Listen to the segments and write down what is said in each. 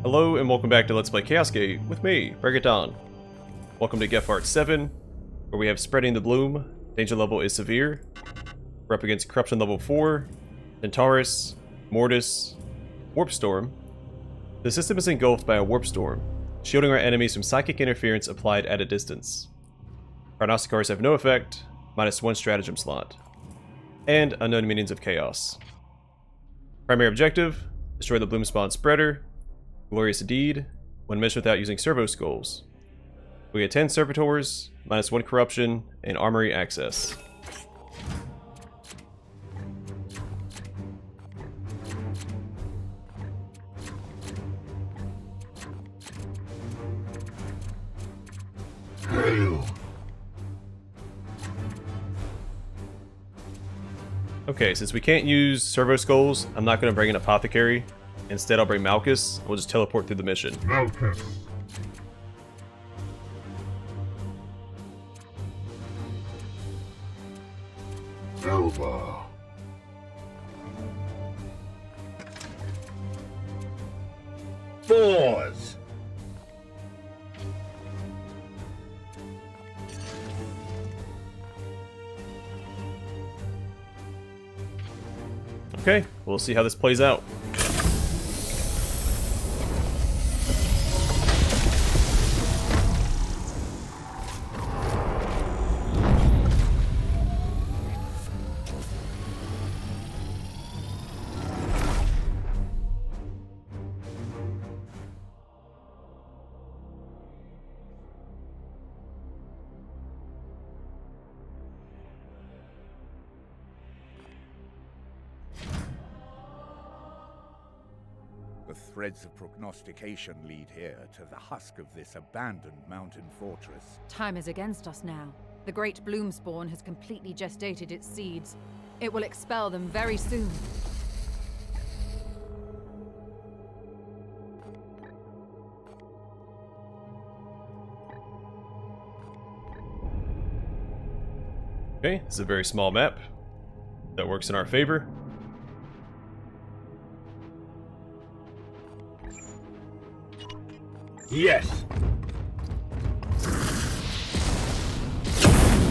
Hello and welcome back to Let's Play Chaos Gate with me, Bregaton. Welcome to Gefart 7, where we have Spreading the Bloom. Danger level is severe. We're up against Corruption level 4, Centaurus, Mortis, Warp Storm. The system is engulfed by a Warp Storm, shielding our enemies from psychic interference applied at a distance. Prognosticators have no effect, -1 stratagem slot. And unknown minions of chaos. Primary objective, destroy the Bloomspawn spreader. Glorious deed, when missed without using servo skulls. We get 10 servitors, -1 corruption, and armory access. Hail. Okay, since we can't use servo skulls, I'm not going to bring an apothecary. Instead, I'll bring Malchus. We'll just teleport through the mission. Malchus. Elba. Fours. Okay, we'll see how this plays out. The threads of prognostication lead here to the husk of this abandoned mountain fortress. Time is against us now. The great Bloomspawn has completely gestated its seeds. It will expel them very soon. Okay, this is a very small map. That works in our favor. Yes.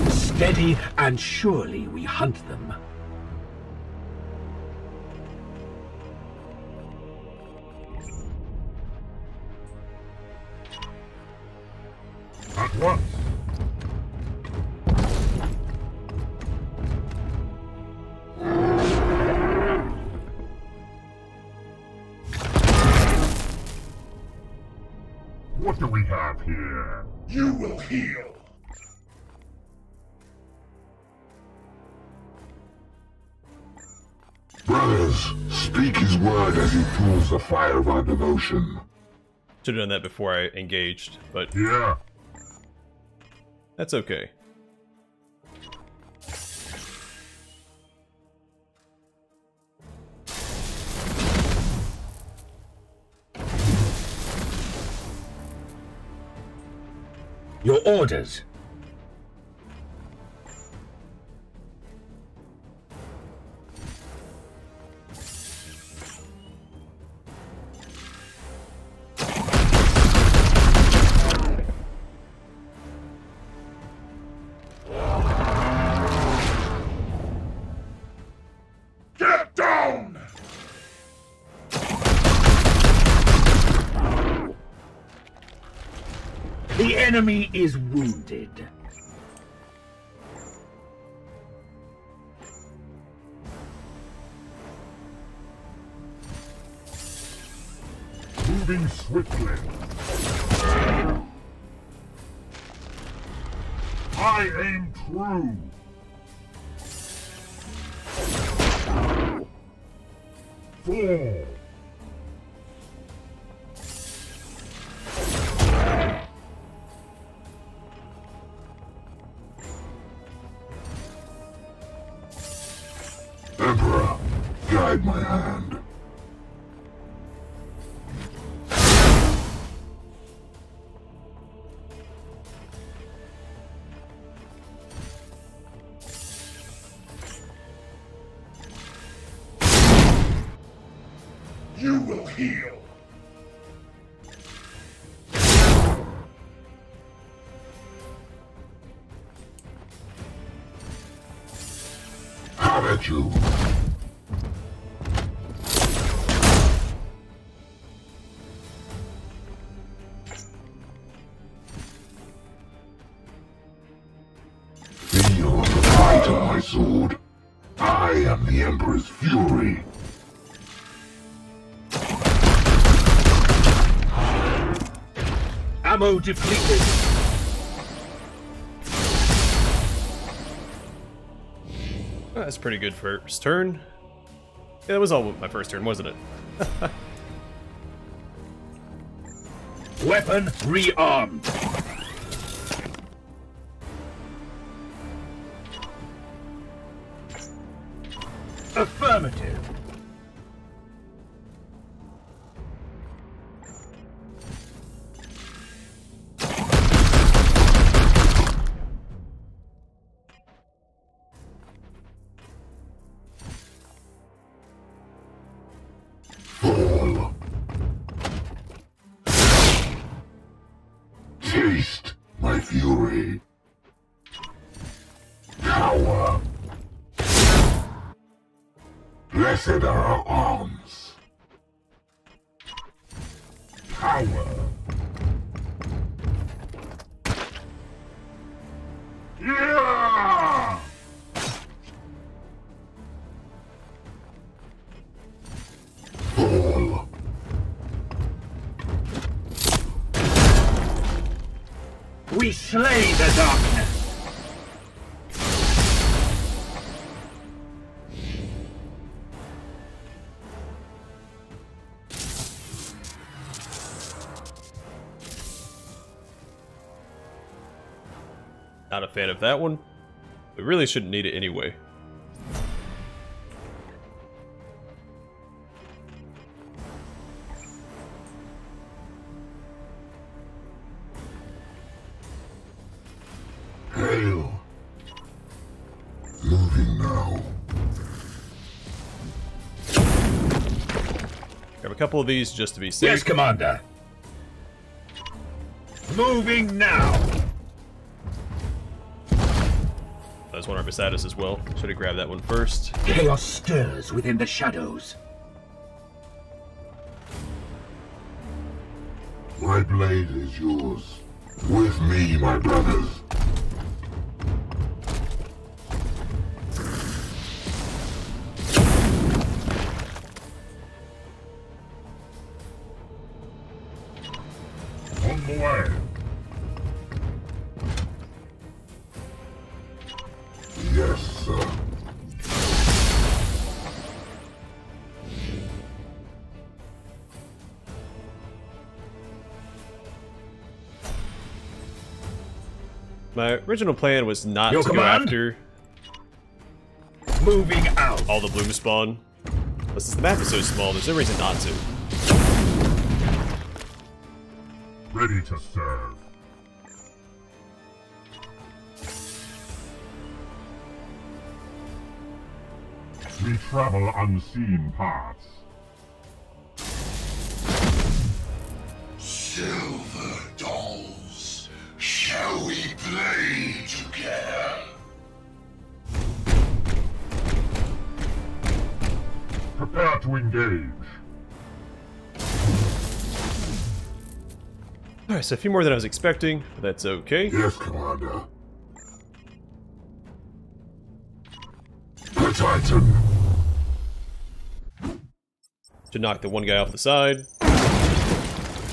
Steady and surely we hunt them. At once. What do we have here? You will heal. Brothers, speak his word as he fuels the fire of our devotion. Should have done that before I engaged, but Yeah. that's okay. Your orders. Get down! The enemy is wounded. Moving swiftly. I aim true. Fall. Emperor, guide my hand. You will heal. at you. Feel the bite of my sword. I am the Emperor's fury. Ammo depleted. That's pretty good first turn. Yeah, that was all my first turn, wasn't it? Weapon rearmed. Affirmative. Fall. Taste my fury. Cower. Blessed are our arms. Power. Yeah! Fall. We slay the darkness. Not a fan of that one. We really shouldn't need it anyway. Hail. Moving now. Grab a couple of these just to be safe. Yes, Commander. Moving now. There's one right beside us as well. Should have grabbed that one first. Chaos stirs within the shadows. My blade is yours. With me, my brothers. On the way. Yes, sir. My original plan was not Your to command? go after Moving out. all the Bloomspawn. But since the map is so small, there's no reason not to. Ready to serve. We travel unseen paths. Silver dolls, shall we play together? Prepare to engage. Alright, so a few more than I was expecting, but that's okay. Yes, Commander. The Titan. To knock the one guy off the side.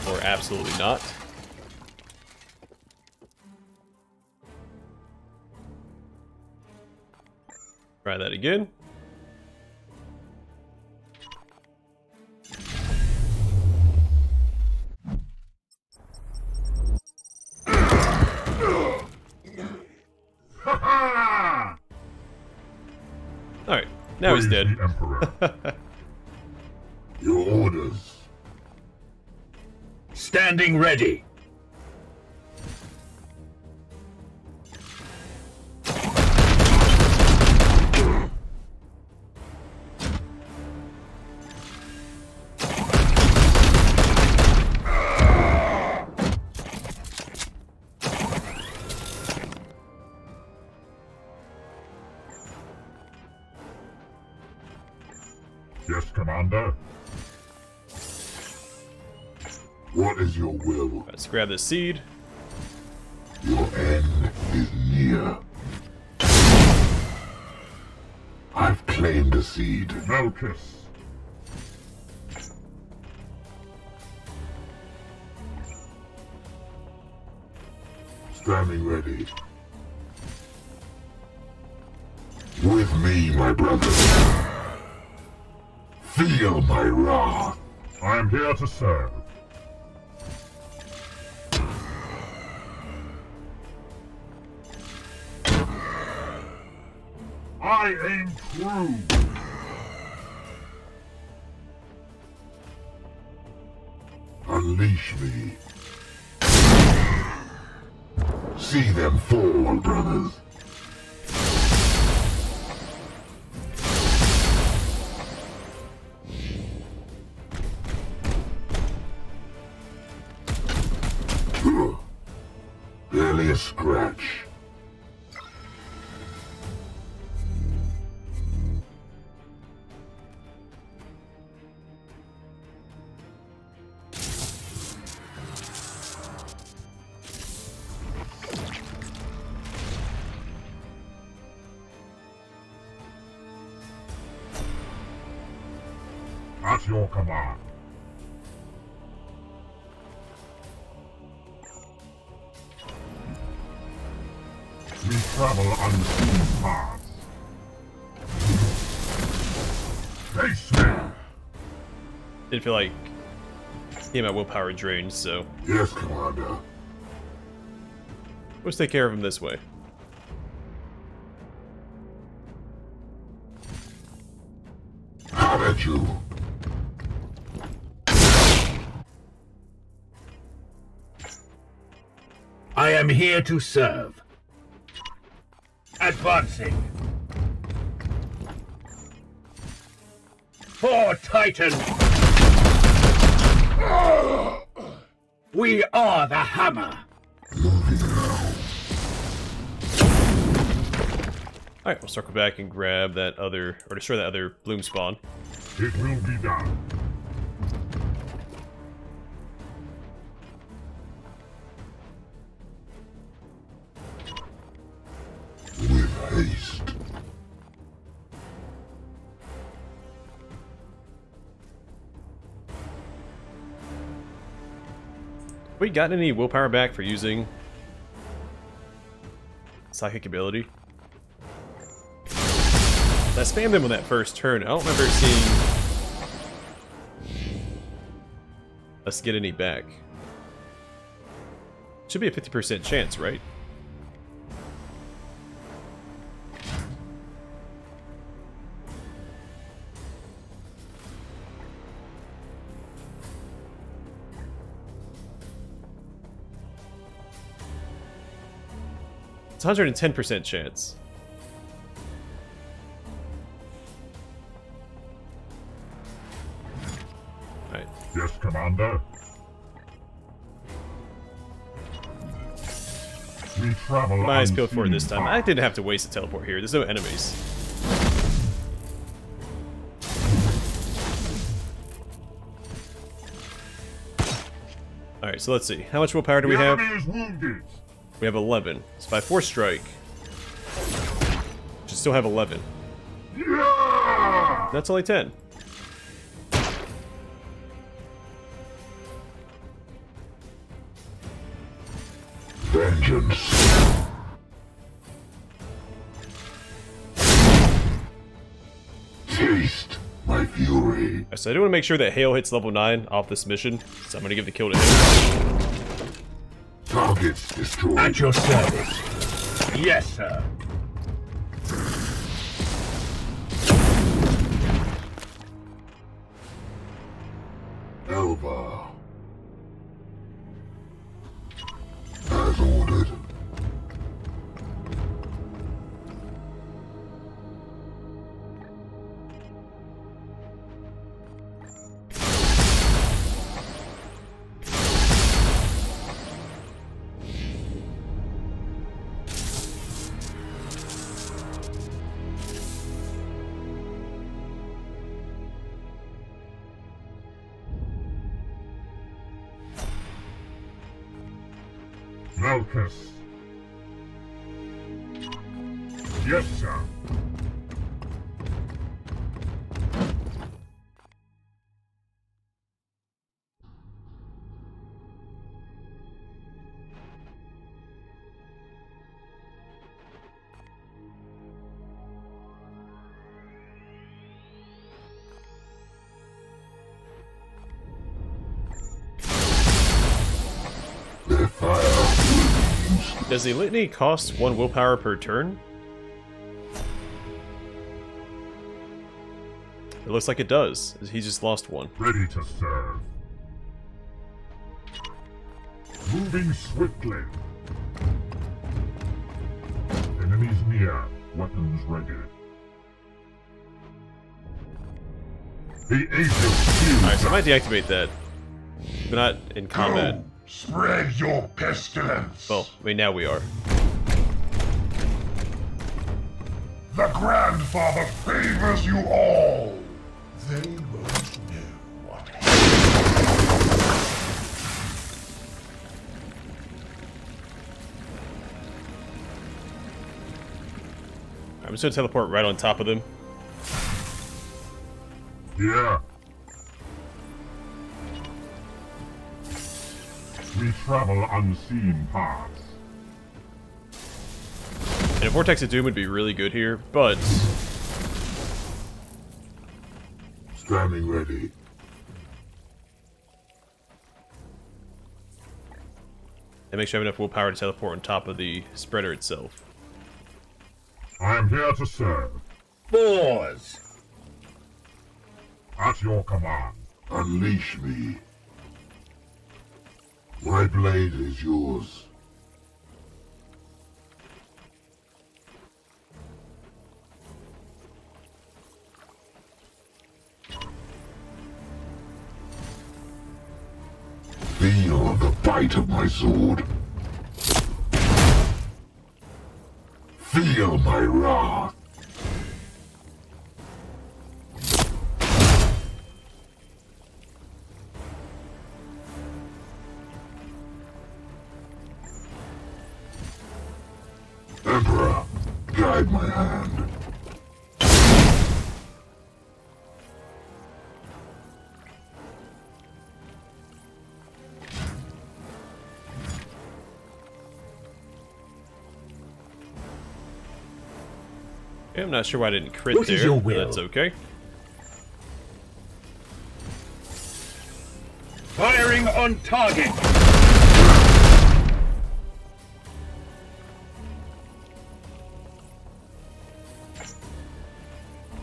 Or absolutely not. Try that again. Alright, now he's dead. The Emperor. Your orders. Standing ready. What is your will? Let's grab this seed. Your end is near. I've claimed a seed. Focus. Standing ready. With me, my brother. Feel my wrath. I am here to serve. I aim true. Unleash me. See them fall, brothers. Barely a scratch. At your command. We travel unseen paths. Face me! Didn't feel like he had my willpower drained, so Yes, Commander. let's take care of him this way. How at you? I am here to serve. Advancing. For Titan! We are the hammer! Moving now. Alright, we'll circle back and grab that other, or destroy that other Bloomspawn. It will be done. With haste. We got any willpower back for using psychic ability? I spammed him on that first turn. I don't remember seeing us get any back. Should be a 50% chance, right? It's 110% chance. Alright. Yes, Commander. We travel Nice go for it this unseen time. I paths. didn't have to waste a teleport here. There's no enemies. Alright, so let's see. How much willpower do we The have? enemy is wounded. We have 11. So by 4 strike, should still have 11. Yeah! That's only 10. Vengeance. Taste my fury. So I do want to make sure that Hale hits level 9 off this mission. So I'm going to give the kill to him. Targets destroyed. At your service. Yes, sir. Elva. As ordered. Malchus. Yes, sir. Their fire. Does the litany cost 1 willpower per turn? It looks like it does. He just lost 1. Ready to serve. Moving swiftly. Enemies near. Weapons ready. The Aegis Alright, so I might deactivate that. But not in combat. Go, spread your pestilence. Well, I mean, now we are. The Grandfather favors you all. They won't know what I'm just gonna teleport right on top of them. Yeah. We travel unseen paths. And a Vortex of Doom would be really good here, but standing ready. and make sure I have enough willpower to teleport on top of the spreader itself. I am here to serve. Boars. At your command. Unleash me. My blade is yours. Feel the bite of my sword. Feel my wrath. Emperor, guide my hand. Okay, I'm not sure why I didn't crit What there, is your but will? that's okay. Firing on target.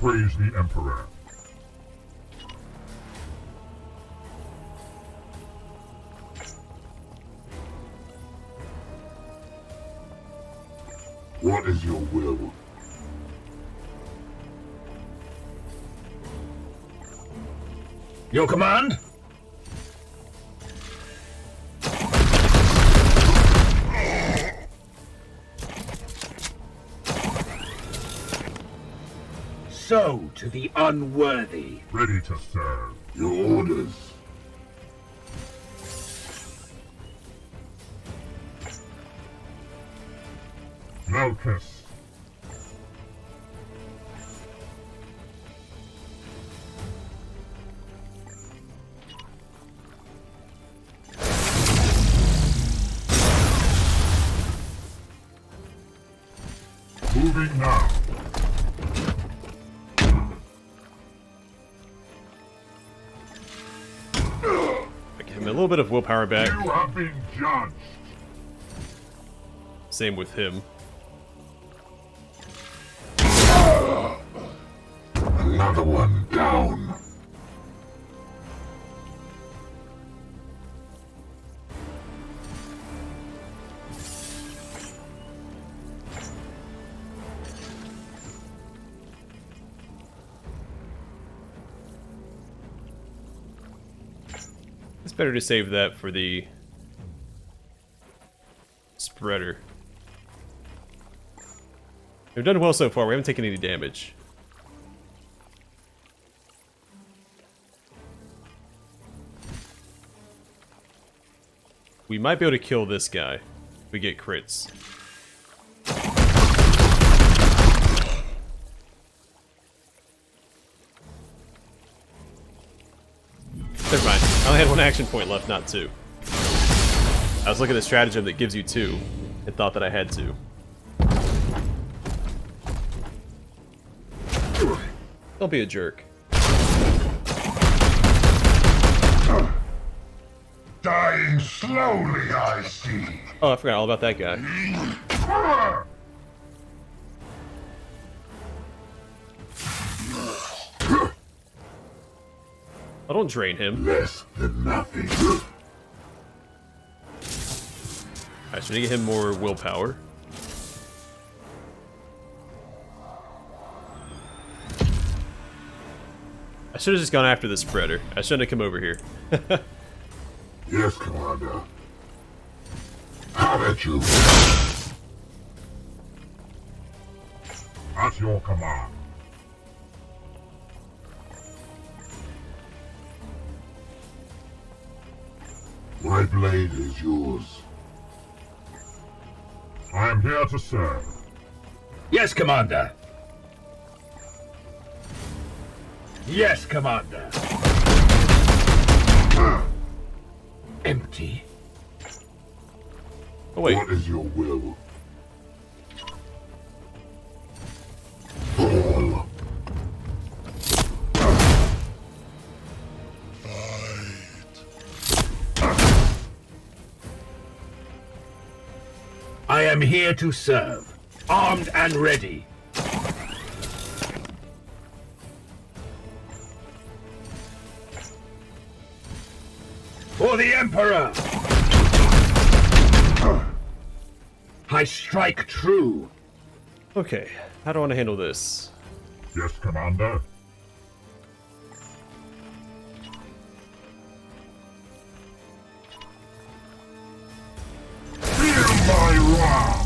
Praise the Emperor. What is your will? Your command? So to the unworthy. Ready to serve. Your orders. Malchus. Moving now. I give him a little bit of willpower back. You have been judged. Same with him. Another one down. It's better to save that for the spreader. We've done well so far. We haven't taken any damage. We might be able to kill this guy. we get crits. Never mind. I only had 1 action point left, not 2. I was looking at the stratagem that gives you 2 and thought that I had 2. Don't be a jerk. Dying slowly, I see. Oh, I forgot all about that guy. I don't drain him. Less than nothing. Alright, so we need to get him more willpower. I should have just gone after the spreader. I shouldn't have come over here. Yes, Commander. How about you? At your command. My blade is yours. I am here to serve. Yes, Commander. Yes, Commander. Empty. Oh wait, What is your will? Fall. I am here to serve. Armed and ready. For the Emperor! I strike true. okay. How do I want to handle this? Yes, Commander. Feel my wrath.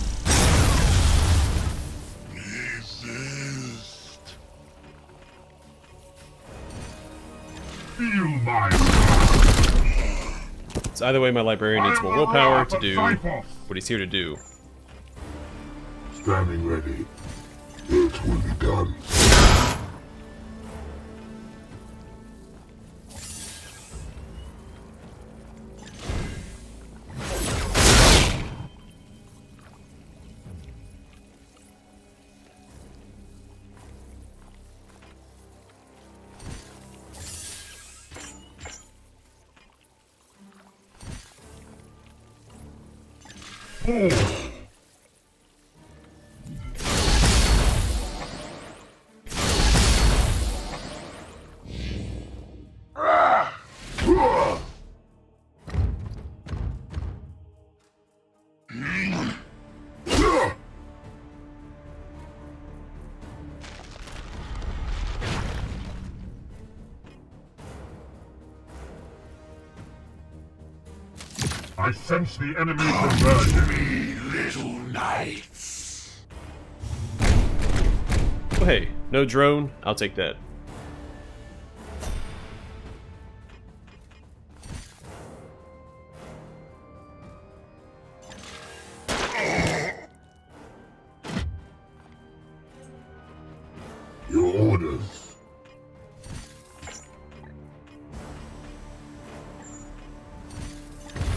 Feel my wrath. So either way, my librarian needs more willpower to do what he's here to do. Standing ready. It will be done. I sense the enemy converging. Little knights. Oh hey, no drone. I'll take that. Your orders.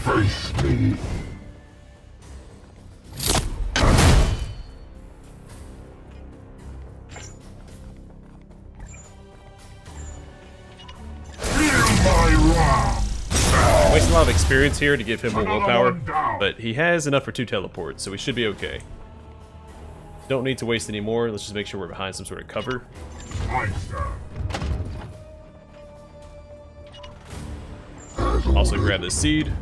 Face me. Wasting a lot of experience here to give him more Another willpower, one down. but he has enough for 2 teleports, so we should be okay. Don't need to waste any more. Let's just make sure we're behind some sort of cover. I serve. Also grab the seed.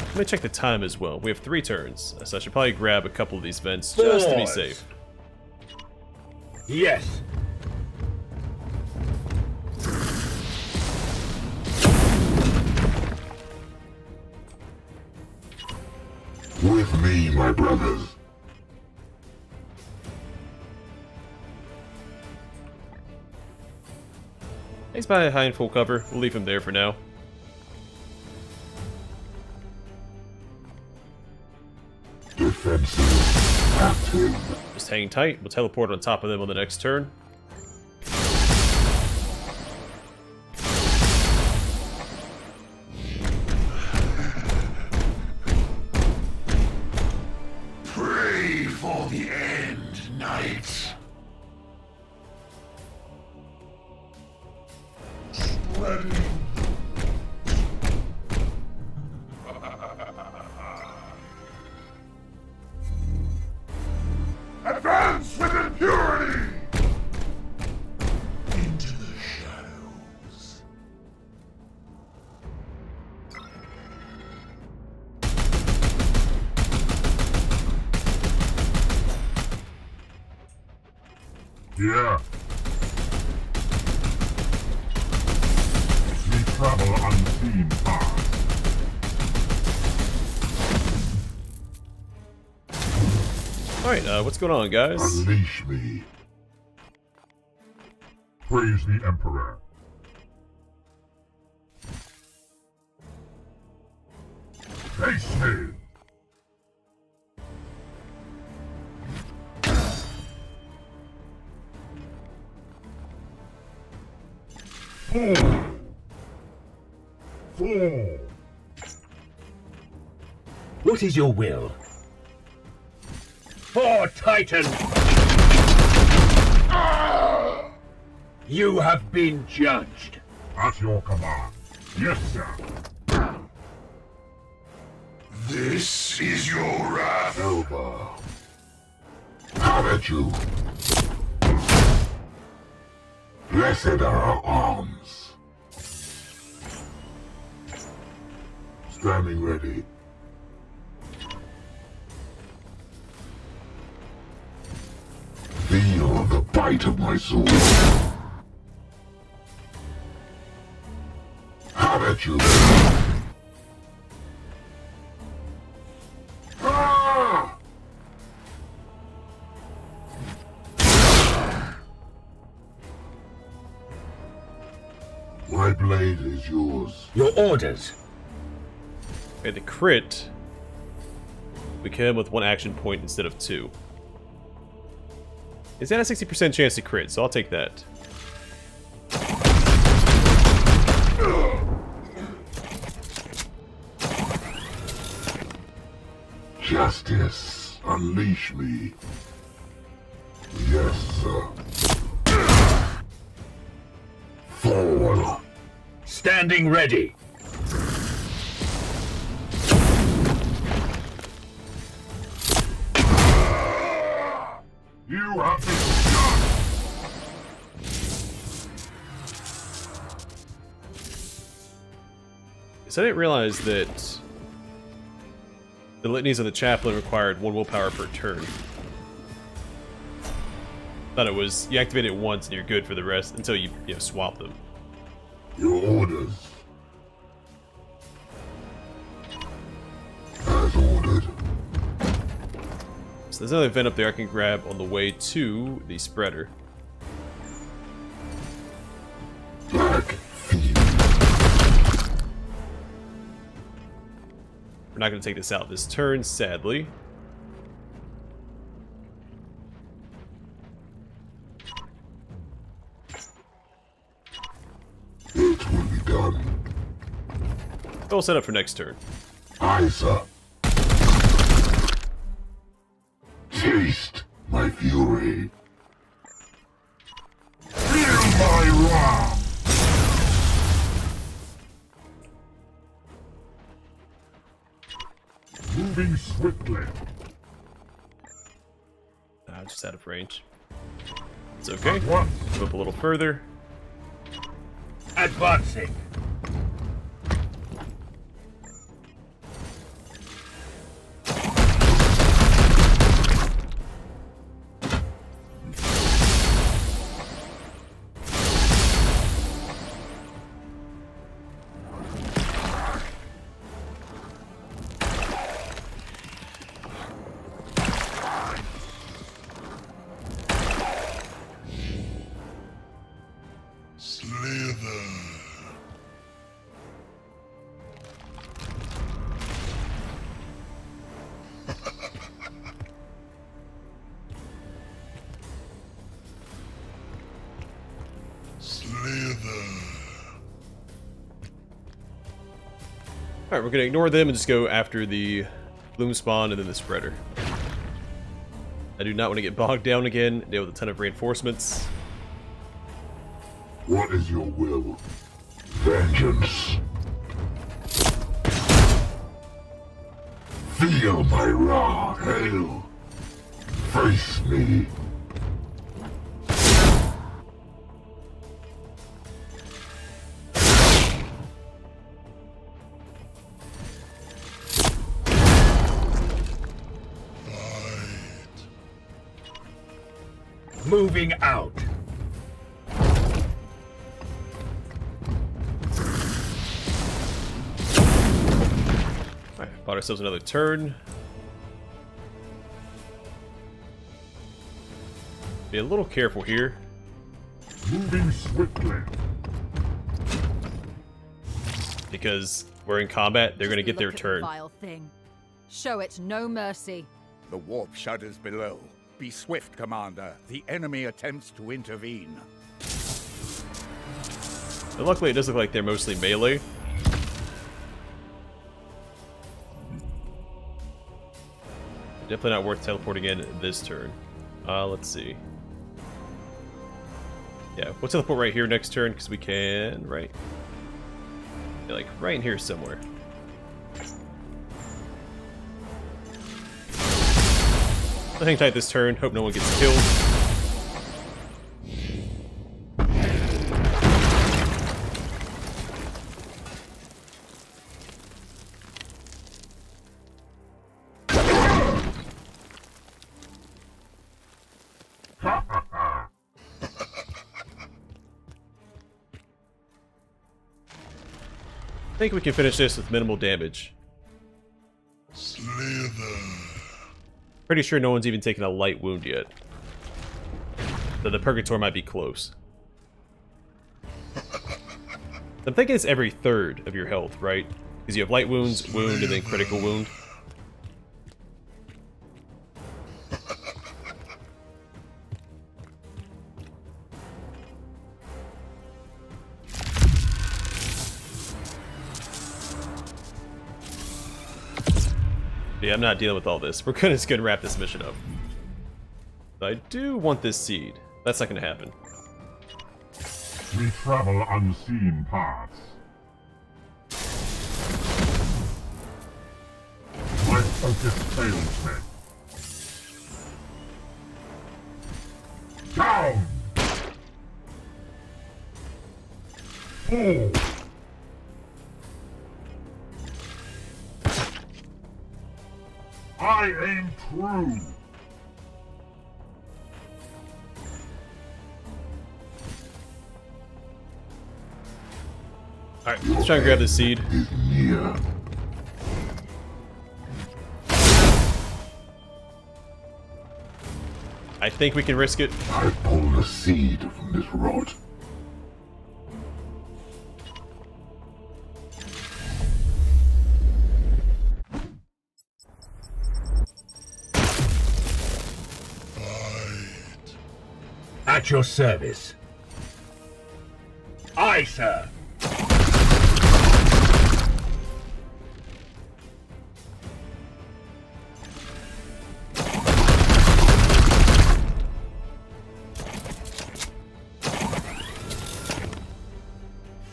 Let me check the time as well. We have 3 turns, so I should probably grab a couple of these vents just to be Pause. safe. Yes. With me, my brothers. He's by high and full cover. We'll leave him there for now. Defenses active. Just hang tight. We'll teleport on top of them on the next turn. Pray for the end, knights. Spreading. Advance with impurity! Into the shadows. Yeah. We travel unseen paths. Alright, what's going on, guys? Unleash me. Praise the Emperor. Face me. Fall. Fall. What is your will? For Titan! You have been judged. At your command. Yes, sir. This is your wrath. Over. How at you. Blessed are our arms. Standing ready. Feel the bite of my sword. How at you. Ah! My blade is yours. Your orders. Okay, the crit. We kill him with 1 action point instead of 2. Is that a 60% chance to crit? So I'll take that. Justice, unleash me. Yes, sir. Fall. Standing ready. You have been shot! So I didn't realize that the litanies of the chaplain required 1 willpower per turn. Thought it was you activate it once and you're good for the rest until you swap them. Your orders. As ordered. So there's another vent up there I can grab on the way to the spreader. Black Fiend. We're not going to take this out this turn, sadly. It will be done. All set up for next turn. Aye, sir. Taste my fury. Feel my wrath. Moving swiftly. Just out of range. It's okay. At once. Move up a little further. Advancing. Alright, we're gonna ignore them and just go after the Bloomspawn and then the spreader. I do not want to get bogged down again, deal with a ton of reinforcements. What is your will? Vengeance. Feel my wrath, hail. Face me. Moving out. Alright, bought ourselves another turn. Be a little careful here. Moving swiftly. Because we're in combat, they're gonna get their Look at the turn. vile thing. Show it no mercy. The warp shudders below. Be swift, Commander. The enemy attempts to intervene. But luckily, it does look like they're mostly melee. Definitely not worth teleporting in this turn. Let's see. Yeah, we'll teleport right here next turn because we can. Right. Yeah, like right in here somewhere. I'll hang tight this turn. Hope no one gets killed. I think we can finish this with minimal damage. Pretty sure no one's even taken a light wound yet. So the Purgator might be close. I'm thinking it's every third of your health, right? Because you have light wounds, wound, and then critical wound. Yeah, I'm not dealing with all this. We're gonna just gonna wrap this mission up. But I do want this seed. That's not gonna happen. We travel unseen paths. My focus fails me. Down! Fall! I aim true! Alright, let's try and grab this seed. Is near. I think we can risk it. I pull the seed from this rod. At your service. Aye, sir.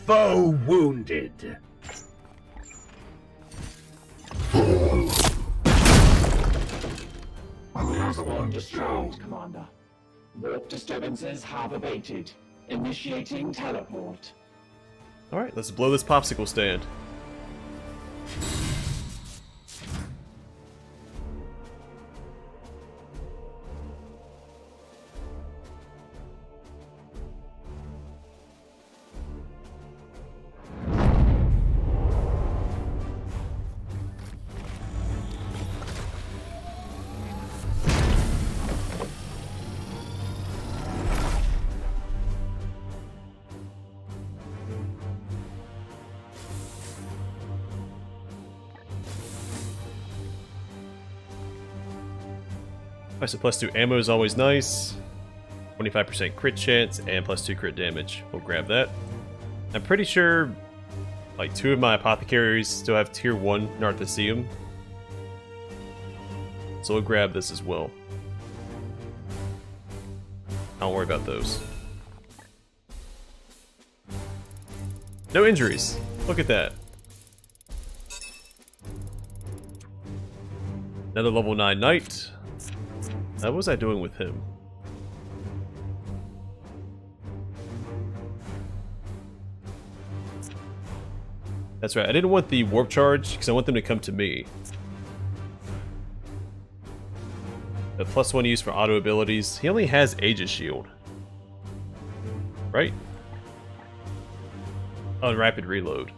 Foe wounded. Fall. Another one destroyed, Commander. Warp disturbances have abated. Initiating teleport. Alright, let's blow this popsicle stand. Alright, so +2 ammo is always nice. 25% crit chance and +2 crit damage. We'll grab that. I'm pretty sure Like, 2 of my apothecaries still have tier 1 Narthecium. So we'll grab this as well. Don't worry about those. No injuries. Look at that. Another level 9 knight. What was I doing with him? That's right, I didn't want the warp charge because I want them to come to me. The +1 use for auto abilities. He only has Aegis Shield. Right? Oh, and rapid reload.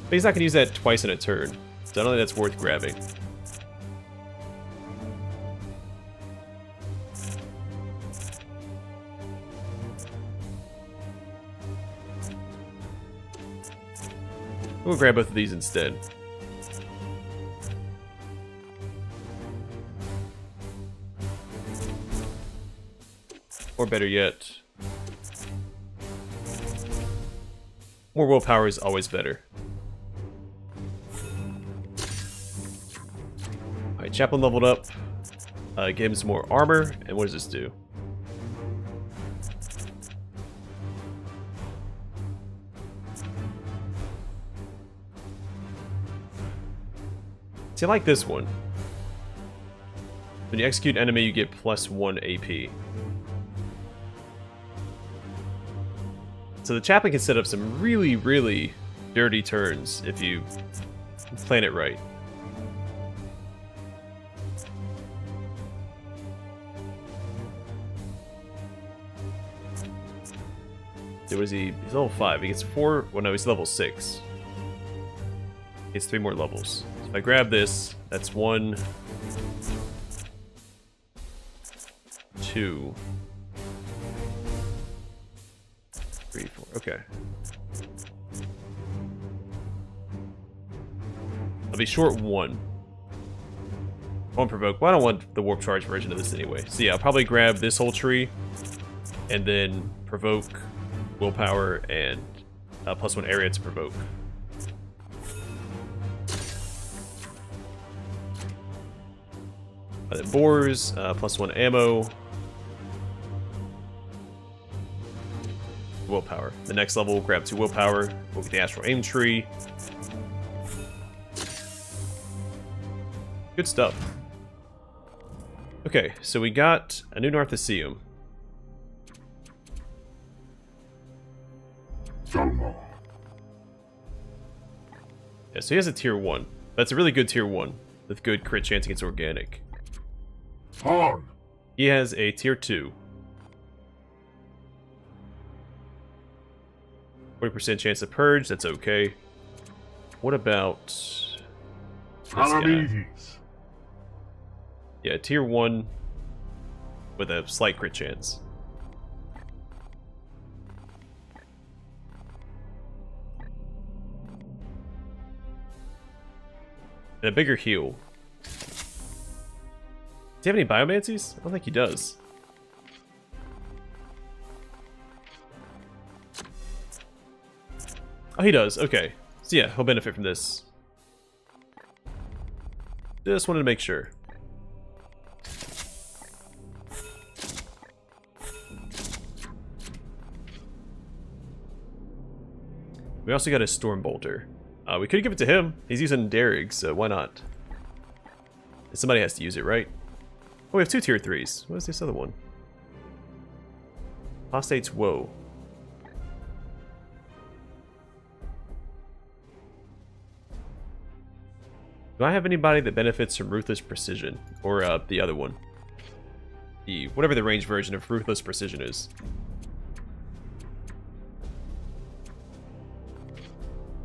But he's not going to use that twice in a turn. So I don't think that's worth grabbing. We'll grab both of these instead. Or better yet, more willpower is always better. Alright, Chaplain leveled up. Gave him some more armor. And what does this do? See, I like this one. When you execute enemy, you get +1 AP. So the Chaplain can set up some really, really dirty turns if you plan it right. So what is he? He's level 5. He gets 4. Well, no, he's level 6. He gets 3 more levels. So if I grab this, that's 1, 2, 3, 4. Okay. I'll be short 1. Won't provoke. Well, I don't want the warp charge version of this anyway. So yeah, I'll probably grab this whole tree and then provoke, willpower, and +1 area to provoke. Then boars, +1 ammo. Willpower. The next level, we'll grab 2 willpower. We'll get the astral aim tree. Good stuff. Okay, so we got a new Narthecium. Yeah, so he has a tier 1. That's a really good tier 1 with good crit chance against organic. On. He has a tier 2. 40% chance to purge, that's okay. What about this guy? Yeah, tier 1 with a slight crit chance. And a bigger heal. Does he have any biomancies? I don't think he does. Oh, he does. Okay. So yeah, he'll benefit from this. Just wanted to make sure. We also got a Storm Bolter. We could give it to him. He's using Derrig, so why not? Somebody has to use it, right? Oh, we have 2 tier 3s. What is this other one? Apostate's Woe. Do I have anybody that benefits from Ruthless Precision? Or the other one? Whatever the range version of Ruthless Precision is.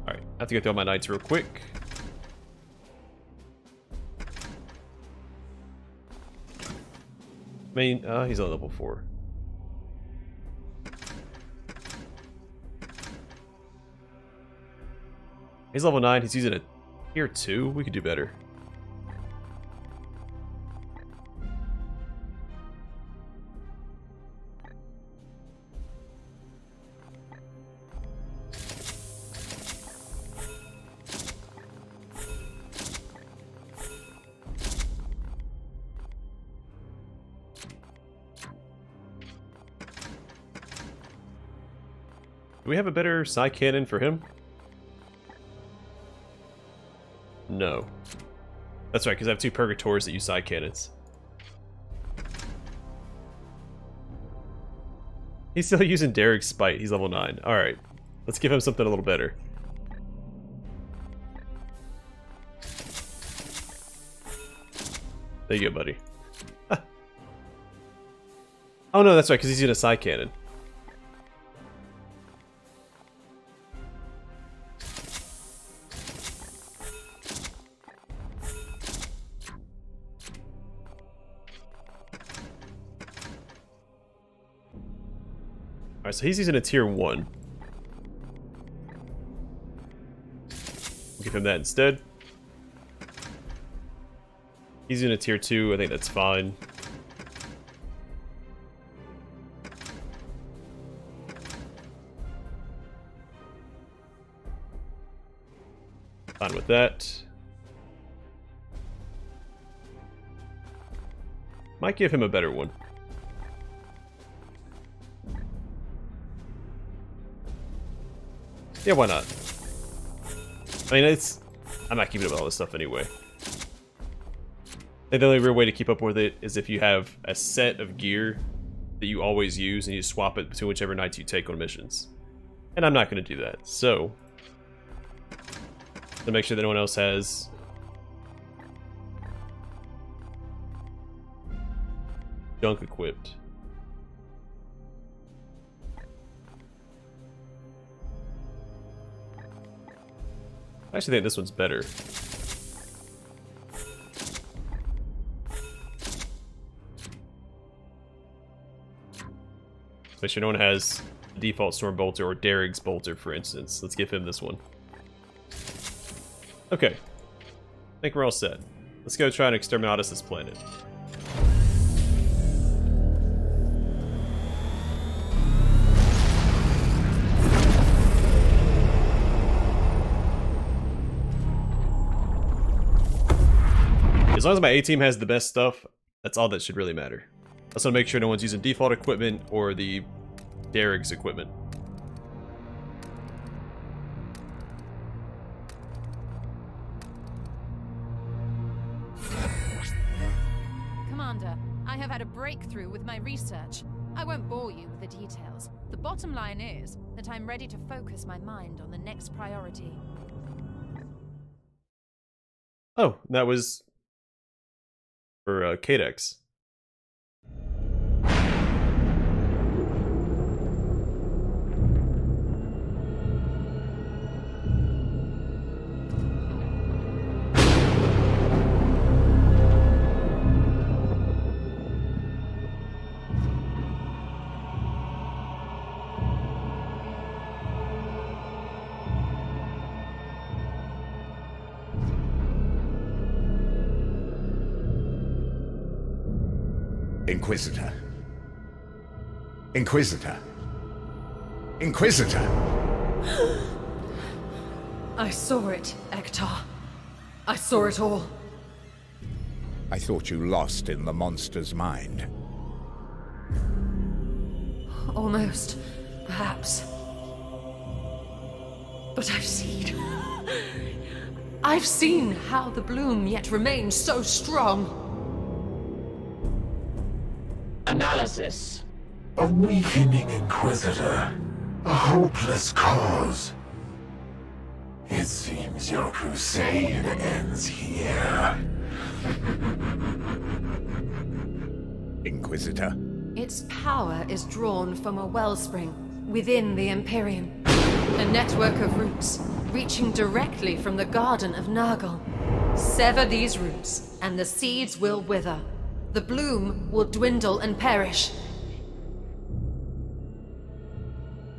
Alright, I have to go through all my knights real quick. He's on level 4. He's level 9, he's using a tier 2. We could do better. Do we have a better side cannon for him? No. That's right, because I have 2 Purgators that use side cannons. He's still using Derek's Spite. He's level 9. Alright. Let's give him something a little better. There you go, buddy. Oh no, that's right, because he's using a side cannon. Alright, so he's using a tier 1. We'll give him that instead. He's in a tier 2, I think that's fine. Fine with that. Might give him a better one. Yeah, why not? I mean, I'm not keeping up with all this stuff anyway. And the only real way to keep up with it is if you have a set of gear that you always use and you swap it between whichever knights you take on missions. And I'm not going to do that, so... to make sure that no one else has... junk equipped. I actually think this one's better. Make sure no one has the default Storm Bolter or Derek's Bolter, for instance. Let's give him this one. Okay. I think we're all set. Let's go try and exterminate this planet. As long as my A-team has the best stuff, that's all that should really matter. I just want to make sure no one's using default equipment or the Derek's equipment. Commander, I have had a breakthrough with my research. I won't bore you with the details. The bottom line is that I'm ready to focus my mind on the next priority. Oh, that was for Kadex. Inquisitor. Inquisitor. Inquisitor! I saw it, Ektar. I saw it all. I thought you lost in the monster's mind. Almost, perhaps. But I've seen how the bloom yet remains so strong. Analysis. A weakening Inquisitor. A hopeless cause. It seems your crusade ends here. Inquisitor? Its power is drawn from a wellspring within the Imperium. A network of roots reaching directly from the Garden of Nurgle. Sever these roots, and the seeds will wither. The bloom will dwindle and perish.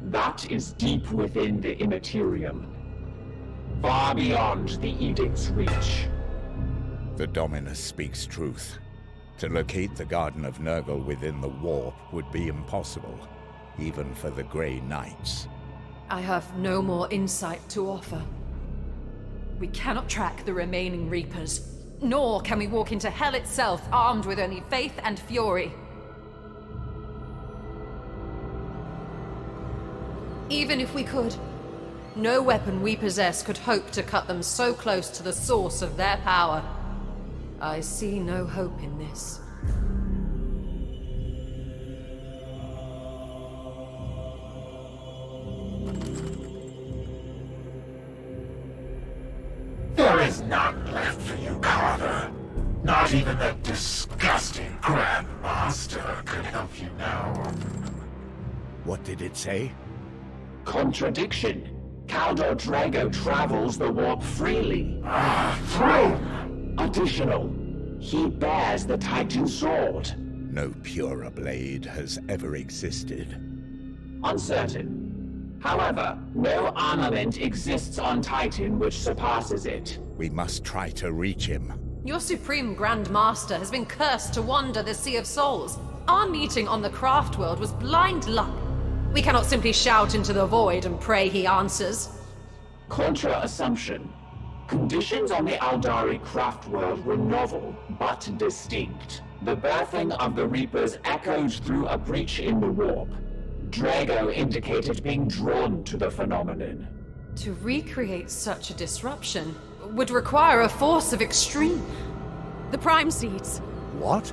That is deep within the Immaterium. Far beyond the Edict's reach. The Dominus speaks truth. To locate the Garden of Nurgle within the warp would be impossible, even for the Grey Knights. I have no more insight to offer. We cannot track the remaining Reapers, nor can we walk into hell itself armed with only faith and fury. Even if we could, no weapon we possess could hope to cut them so close to the source of their power. I see no hope in this. There is none left for you, Carter. Not even the disgusting Grand Master could help you now. What did it say? Contradiction. Caldor Drago travels the warp freely. Throne! Additional, he bears the Titan sword. No purer blade has ever existed. Uncertain. However, no armament exists on Titan which surpasses it. We must try to reach him. Your Supreme Grand Master has been cursed to wander the Sea of Souls. Our meeting on the Craft World was blind luck. We cannot simply shout into the void and pray he answers. Contra-assumption. Conditions on the Aldari Craft World were novel, but distinct. The birthing of the Reapers echoed through a breach in the warp. Drago indicated being drawn to the phenomenon. To recreate such a disruption would require a force of extreme... The Prime Seeds. What?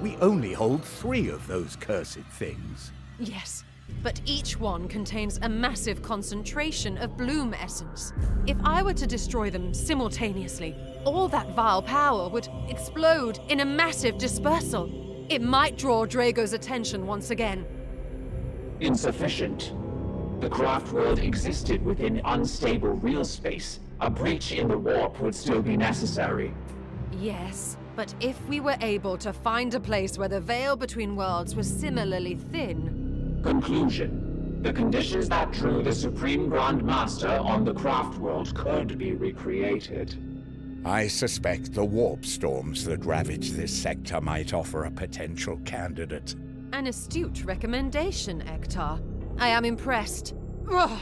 We only hold 3 of those cursed things. Yes, but each one contains a massive concentration of Bloom essence. If I were to destroy them simultaneously, all that vile power would explode in a massive dispersal. It might draw Drago's attention once again. Insufficient. The Craft World existed within unstable real space. A breach in the warp would still be necessary. Yes, but if we were able to find a place where the veil between worlds was similarly thin... Conclusion. The conditions that drew the Supreme Grand Master on the Craft World could be recreated. I suspect the warp storms that ravage this sector might offer a potential candidate. An astute recommendation, Ektar. I am impressed. Ugh.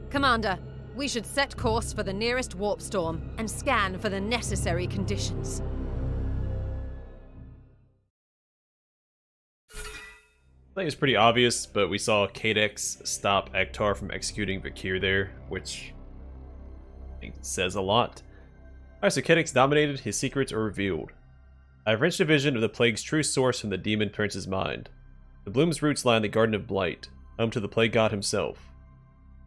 Commander, we should set course for the nearest warp storm and scan for the necessary conditions. I think it's pretty obvious, but we saw Kadex stop Ektar from executing Vakir there, which I think says a lot. Alright, so Kadex dominated, his secrets are revealed. I have wrenched a vision of the plague's true source from the demon prince's mind. The bloom's roots lie in the Garden of Blight, home to the plague god himself.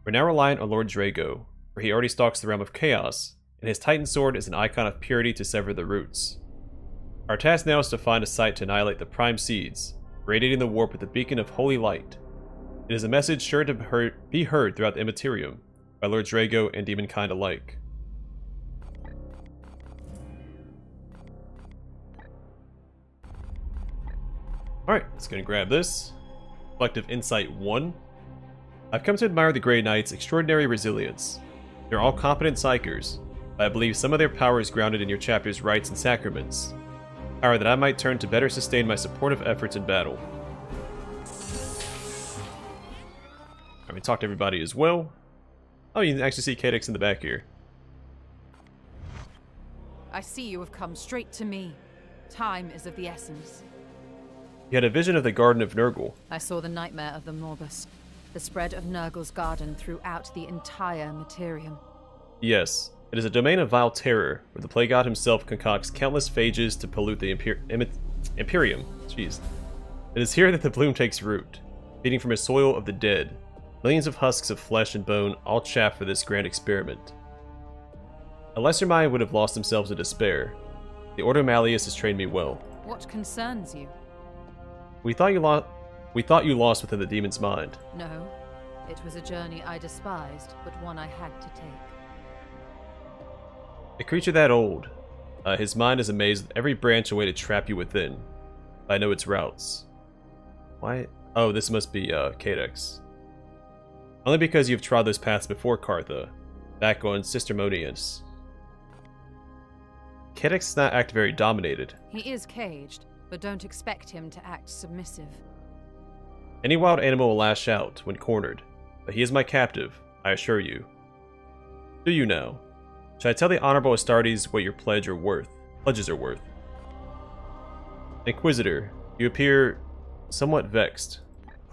We're now reliant on Lord Drago, for he already stalks the realm of chaos, and his Titan sword is an icon of purity to sever the roots. Our task now is to find a site to annihilate the Prime Seeds, radiating the warp with a beacon of holy light. It is a message sure to be heard throughout the Immaterium, by Lord Drago and demonkind alike. Alright, let's go and grab this. Collective Insight 1. I've come to admire the Grey Knight's extraordinary resilience. They're all competent psychers, but I believe some of their power is grounded in your chapter's rites and sacraments. Power that I might turn to better sustain my supportive efforts in battle. Alright, we talked to everybody as well. Oh, you can actually see Kadex in the back here. I see you have come straight to me. Time is of the essence. You had a vision of the Garden of Nurgle. I saw the nightmare of the Morbus. The spread of Nurgle's garden throughout the entire Materium. Yes, it is a domain of vile terror, where the plague god himself concocts countless phages to pollute the Imperium. Jeez. It is here that the bloom takes root, feeding from a soil of the dead. Millions of husks of flesh and bone, all chaff for this grand experiment. A lesser mind would have lost themselves in despair. The Ordo Malleus has trained me well. What concerns you? We thought you lost within the demon's mind. No. It was a journey I despised, but one I had to take. A creature that old. His mind is amazed with every branch and way to trap you within. I know its routes. Why? Oh, this must be, Kadex. Only because you've trod those paths before, Cartha. Back on Sistermonius. Kadex does not act very dominated. He is caged, but don't expect him to act submissive. Any wild animal will lash out when cornered, but he is my captive, I assure you. Do you now? Should I tell the Honorable Astartes what your pledges are worth? Inquisitor, you appear somewhat vexed.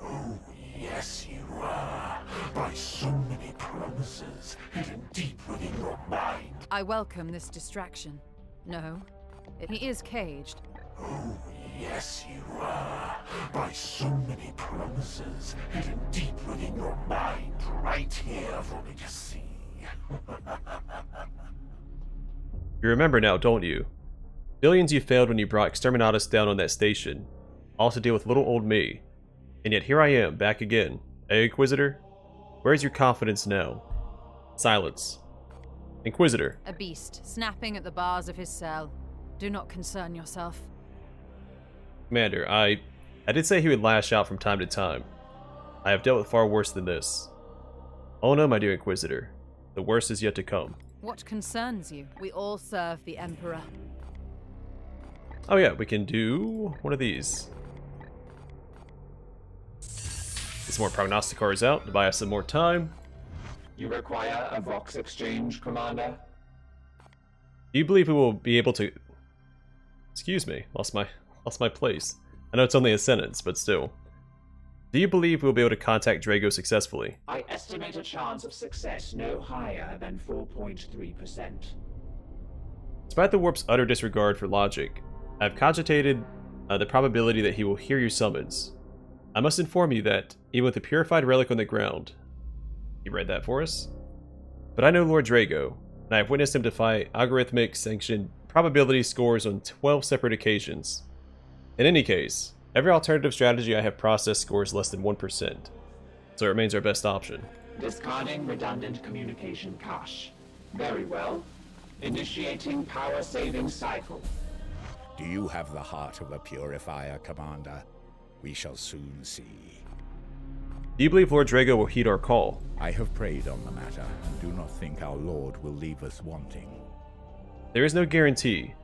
Oh, yes, you by so many promises hidden deep within your mind. I welcome this distraction. No, he is caged. Oh, yes, you are. By so many promises hidden deep within your mind, right here for me to see. You remember now, don't you? Billions you failed when you brought Exterminatus down on that station, all to deal with little old me. And yet here I am, back again. Hey, Inquisitor? Where's your confidence now? Silence. Inquisitor. A beast, snapping at the bars of his cell. Do not concern yourself. Commander, I did say he would lash out from time to time. I have dealt with far worse than this. Oh no, my dear Inquisitor. The worst is yet to come. What concerns you? We all serve the Emperor. Oh yeah, we can do one of these. Get some more prognosticators out to buy us some more time. You require a Vox exchange, Commander? Do you believe we will be able to... Excuse me, lost my place. I know it's only a sentence, but still. Do you believe we'll be able to contact Drago successfully? I estimate a chance of success no higher than 4.3%. Despite the warp's utter disregard for logic, I have cogitated the probability that he will hear your summons. I must inform you that, even with the purified relic on the ground... You read that for us? But I know Lord Drago, and I have witnessed him defy algorithmic sanctioned probability scores on 12 separate occasions. In any case, every alternative strategy I have processed scores less than 1%, so it remains our best option. Discarding redundant communication cache. Very well. Initiating power-saving cycle. Do you have the heart of a purifier, Commander? We shall soon see. Do you believe Lord Drago will heed our call? I have prayed on the matter, and do not think our Lord will leave us wanting. There is no guarantee.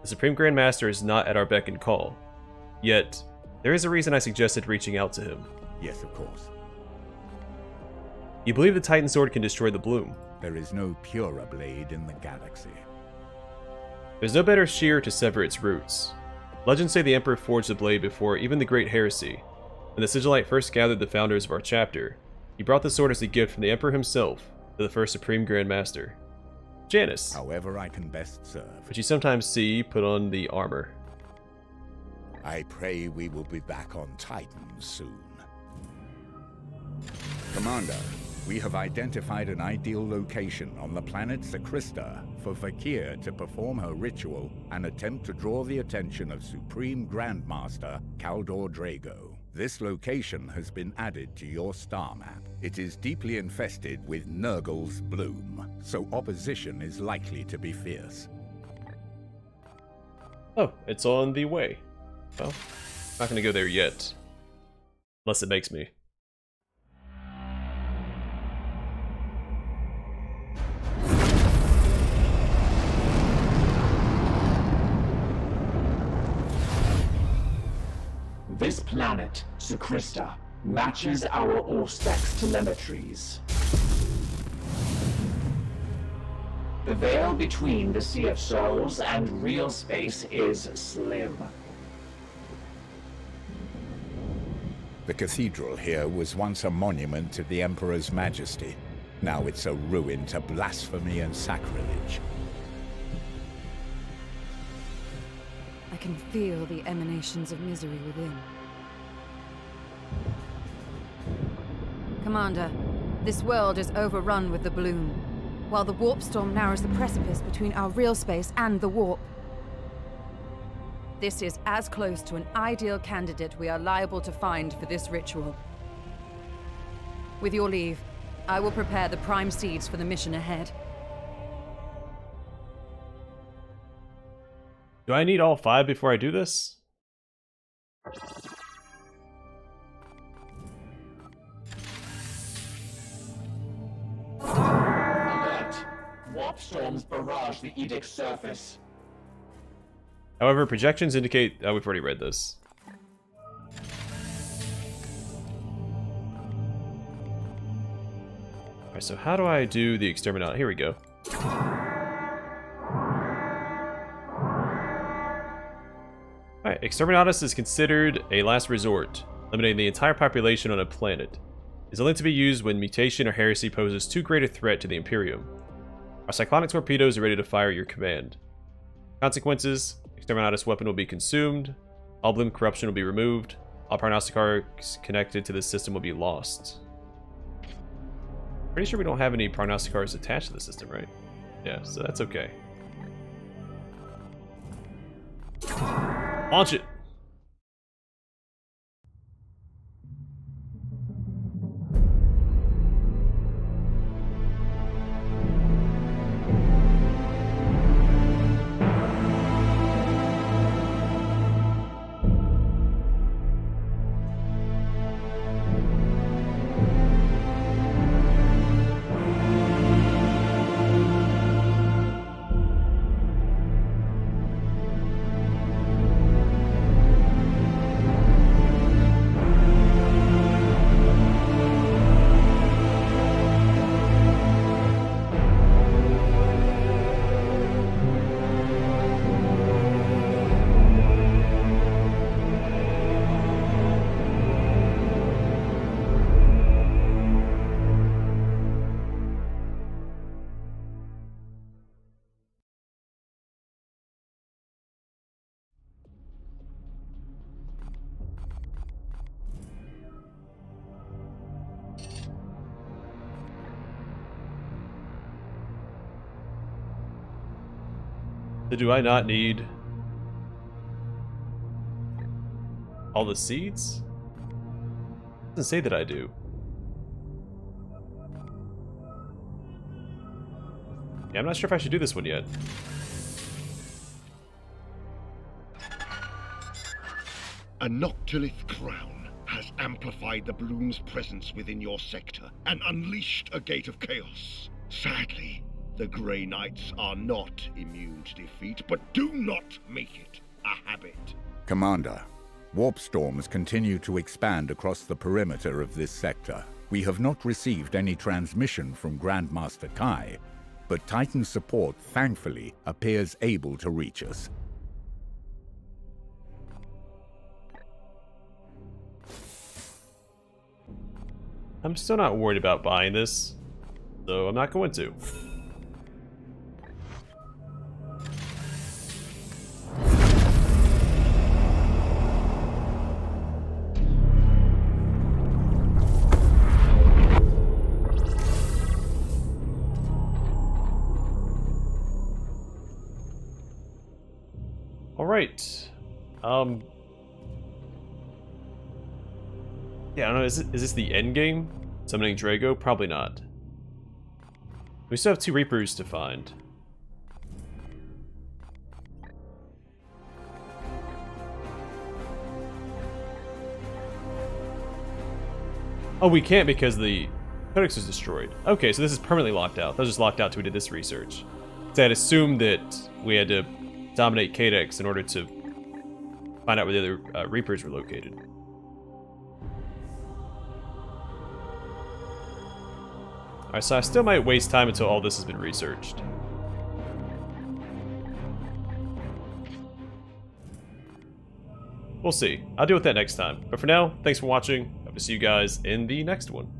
The Supreme Grand Master is not at our beck and call. Yet, there is a reason I suggested reaching out to him. Yes, of course. You believe the Titan Sword can destroy the Bloom? There is no purer blade in the galaxy. There's no better shear to sever its roots. Legends say the Emperor forged the blade before even the Great Heresy. When the Sigillite first gathered the founders of our chapter, he brought the sword as a gift from the Emperor himself to the first Supreme Grand Master, Janus, However I can best serve. which you sometimes see put on the armor. I pray we will be back on Titan soon. Commander, we have identified an ideal location on the planet Sakrista for Vakir to perform her ritual and attempt to draw the attention of Supreme Grandmaster Kaldor Drago. This location has been added to your star map. It is deeply infested with Nurgle's bloom, so opposition is likely to be fierce. Oh, it's on the way. Well, not gonna go there yet. Unless it makes me. This planet, Sakrista, matches our Auspex telemetries. The veil between the Sea of Souls and real space is slim. The cathedral here was once a monument to the Emperor's majesty. Now it's a ruin to blasphemy and sacrilege. I can feel the emanations of misery within. Commander, this world is overrun with the bloom, while the warp storm narrows the precipice between our real space and the warp. This is as close to an ideal candidate we are liable to find for this ritual. With your leave, I will prepare the prime seeds for the mission ahead. Do I need all 5 before I do this? Alert! Warp storms barrage the Edict's surface. However, projections indicate... Oh, we've already read this. Alright, so how do I do the exterminate? Here we go. Alright, Exterminatus is considered a last resort, eliminating the entire population on a planet. is only to be used when mutation or heresy poses too great a threat to the Imperium. Our cyclonic torpedoes are ready to fire at your command. Consequences: Exterminatus weapon will be consumed, all bloom corruption will be removed, all prognosticars connected to this system will be lost. Pretty sure we don't have any prognosticars attached to the system, right? Yeah, so that's okay. Launch it! So do I not need all the seeds? It doesn't say that I do. Yeah, I'm not sure if I should do this one yet. A Noctilith crown has amplified the Bloom's presence within your sector and unleashed a gate of chaos. Sadly, the Grey Knights are not immune to defeat, but do not make it a habit. Commander, warp storms continue to expand across the perimeter of this sector. We have not received any transmission from Grandmaster Kai, but Titan support, thankfully, appears able to reach us. I'm still not worried about buying this, so I'm not going to. Alright. Yeah, I don't know, is this the end game? Summoning Drago? Probably not. We still have 2 Reapers to find. Oh, we can't because the Kadex was destroyed. Okay, so this is permanently locked out. That was just locked out till we did this research. So I'd assumed that we had to dominate Kadex in order to find out where the other Reapers were located. Alright, so I still might waste time until all this has been researched. We'll see. I'll deal with that next time. But for now, thanks for watching. Hope to see you guys in the next one.